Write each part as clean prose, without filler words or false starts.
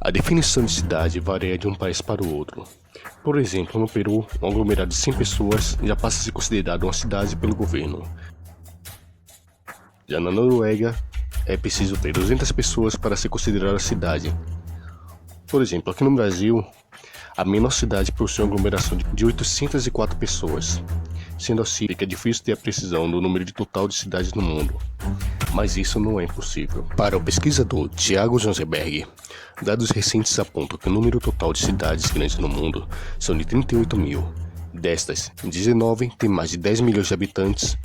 A definição de cidade varia de um país para o outro. Por exemplo, no Peru, um aglomerado de 100 pessoas já passa a ser considerado uma cidade pelo governo. Já na Noruega, é preciso ter 200 pessoas para ser considerada cidade. Por exemplo, aqui no Brasil, a menor cidade possui uma aglomeração de 804 pessoas. Sendo assim, fica difícil ter a precisão do número total de cidades no mundo. Mas isso não é impossível. Para o pesquisador Thiago Jonzeberg, dados recentes apontam que o número total de cidades grandes no mundo são de 38 mil. Destas, 19 têm mais de 10 milhões de habitantes,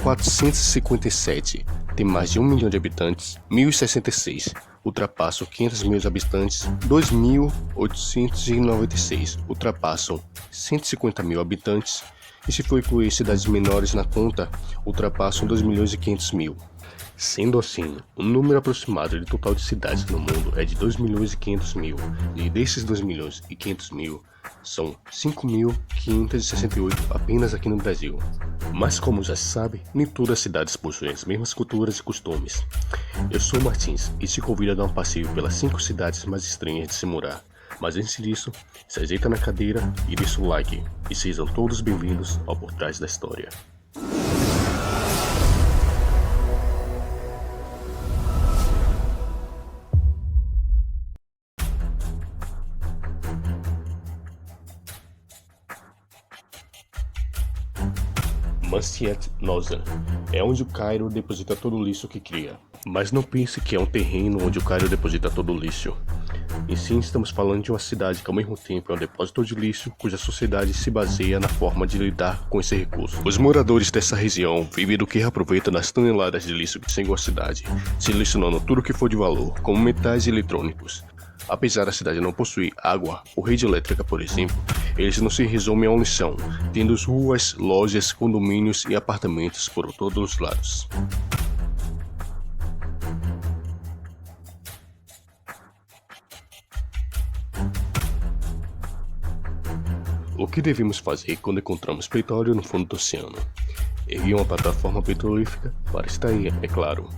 457 têm mais de 1 milhão de habitantes, 1.066 ultrapassam 500 mil habitantes, 2.896 ultrapassam 150 mil habitantes, e se for incluir cidades menores na conta, ultrapassam 2 milhões e 500 mil. Sendo assim, o número aproximado de total de cidades no mundo é de 2 milhões e 500 mil, e desses 2 milhões e 500 mil, são 5.568 apenas aqui no Brasil. Mas como já se sabe, nem todas as cidades possuem as mesmas culturas e costumes. Eu sou o Martins e te convido a dar um passeio pelas 5 cidades mais estranhas de se morar. Mas antes disso, se ajeita na cadeira e deixa o like, e sejam todos bem-vindos ao Por Trás da História. Masjid Nossan é onde o Cairo deposita todo o lixo que cria. Mas não pense que é um terreno onde o Cairo deposita todo o lixo. E sim, estamos falando de uma cidade que ao mesmo tempo é um depósito de lixo, cuja sociedade se baseia na forma de lidar com esse recurso. Os moradores dessa região vivem do que reaproveitam das toneladas de lixo que chegam à cidade, selecionando tudo que for de valor, como metais e eletrônicos. Apesar da cidade não possuir água ou rede elétrica, por exemplo, eles não se resumem a um lixão, tendo ruas, lojas, condomínios e apartamentos por todos os lados. O que devemos fazer quando encontramos petróleo no fundo do oceano? Erguer uma plataforma petrolífera para extrair, é claro.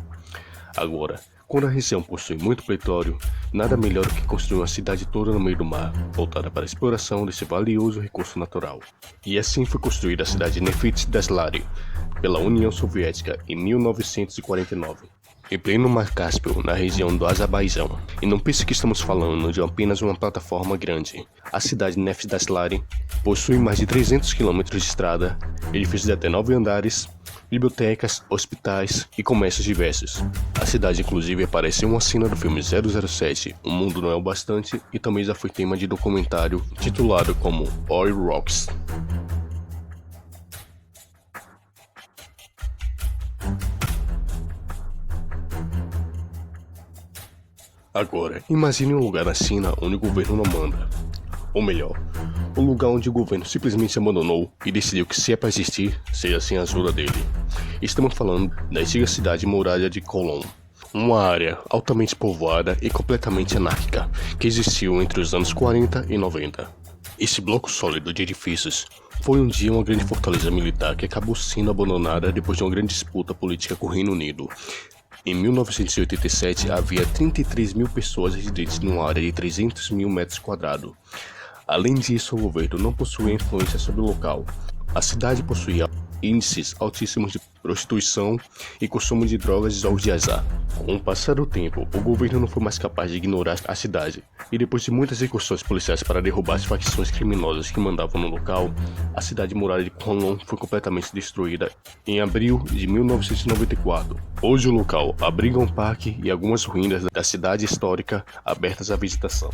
Agora, quando a região possui muito petróleo, nada melhor do que construir uma cidade toda no meio do mar, voltada para a exploração desse valioso recurso natural. E assim foi construída a cidade de Nefit Daslari, pela União Soviética em 1949. Em pleno Mar Cáspio, na região do Azerbaijão. E não pense que estamos falando de apenas uma plataforma grande. A cidade de Nefit Daslari possui mais de 300 km de estrada, edifícios de até 9 andares, bibliotecas, hospitais e comércios diversos. A cidade inclusive aparece em uma cena do filme 007, O Mundo Não É o Bastante, e também já foi tema de documentário titulado como Oil Rocks. Agora, imagine um lugar na China onde o governo não manda. Ou melhor, um lugar onde o governo simplesmente abandonou e decidiu que se é para existir, seja sem a ajuda dele. Estamos falando da antiga cidade muralha de Kowloon, uma área altamente povoada e completamente anárquica, que existiu entre os anos 40 e 90. Esse bloco sólido de edifícios foi um dia uma grande fortaleza militar que acabou sendo abandonada depois de uma grande disputa política com o Reino Unido. Em 1987, havia 33 mil pessoas residentes numa área de 300 mil metros quadrados. Além disso, o governo não possuía influência sobre o local. A cidade possuía índices altíssimos de prostituição e consumo de drogas e jogos de azar. Com o passar do tempo, o governo não foi mais capaz de ignorar a cidade, e depois de muitas incursões policiais para derrubar as facções criminosas que mandavam no local, a cidade muralha de Kowloon foi completamente destruída em abril de 1994. Hoje o local abriga um parque e algumas ruínas da cidade histórica abertas à visitação.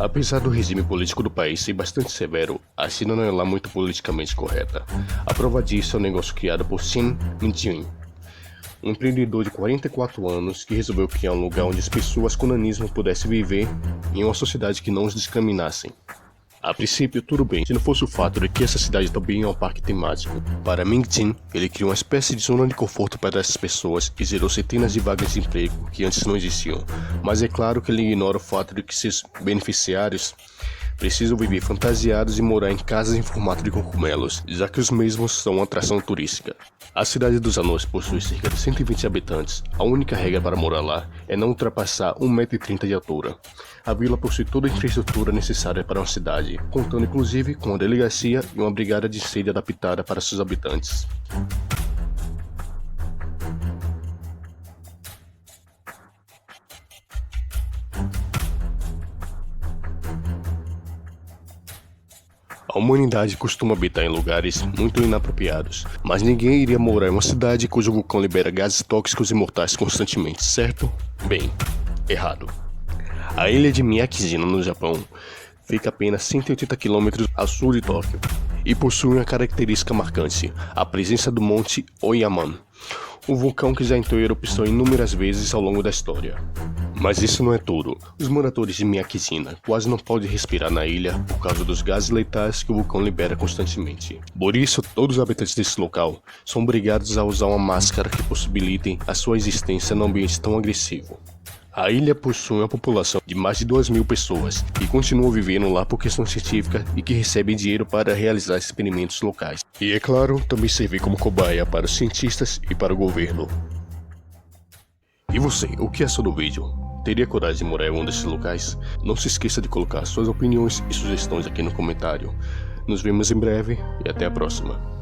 Apesar do regime político do país ser bastante severo, a China não é lá muito politicamente correta. A prova disso é um negócio criado por Xin Minjin, um empreendedor de 44 anos que resolveu criar um lugar onde as pessoas com nanismo pudessem viver em uma sociedade que não os discriminassem. A princípio, tudo bem, se não fosse o fato de que essa cidade também é um parque temático. Para Minjin, ele criou uma espécie de zona de conforto para essas pessoas e gerou centenas de vagas de emprego que antes não existiam. Mas é claro que ele ignora o fato de que seus beneficiários precisam viver fantasiados e morar em casas em formato de cogumelos, já que os mesmos são uma atração turística. A cidade dos anões possui cerca de 120 habitantes. A única regra para morar lá é não ultrapassar 1,30 m de altura. A vila possui toda a infraestrutura necessária para uma cidade, contando inclusive com uma delegacia e uma brigada de incêndio adaptada para seus habitantes. A humanidade costuma habitar em lugares muito inapropriados, mas ninguém iria morar em uma cidade cujo vulcão libera gases tóxicos e mortais constantemente, certo? Bem, errado. A ilha de Miyakijima, no Japão, fica apenas 180 km a sul de Tóquio e possui uma característica marcante, a presença do Monte Oyaman, um vulcão que já entrou em erupção inúmeras vezes ao longo da história. Mas isso não é tudo. Os moradores de Miyakijima quase não podem respirar na ilha por causa dos gases letais que o vulcão libera constantemente. Por isso, todos os habitantes desse local são obrigados a usar uma máscara que possibilite a sua existência num ambiente tão agressivo. A ilha possui uma população de mais de 2.000 pessoas que continuam vivendo lá por questão científica e que recebem dinheiro para realizar experimentos locais. E é claro, também serve como cobaia para os cientistas e para o governo. E você, o que achou do vídeo? Teria coragem de morar em um desses locais? Não se esqueça de colocar suas opiniões e sugestões aqui no comentário. Nos vemos em breve e até a próxima.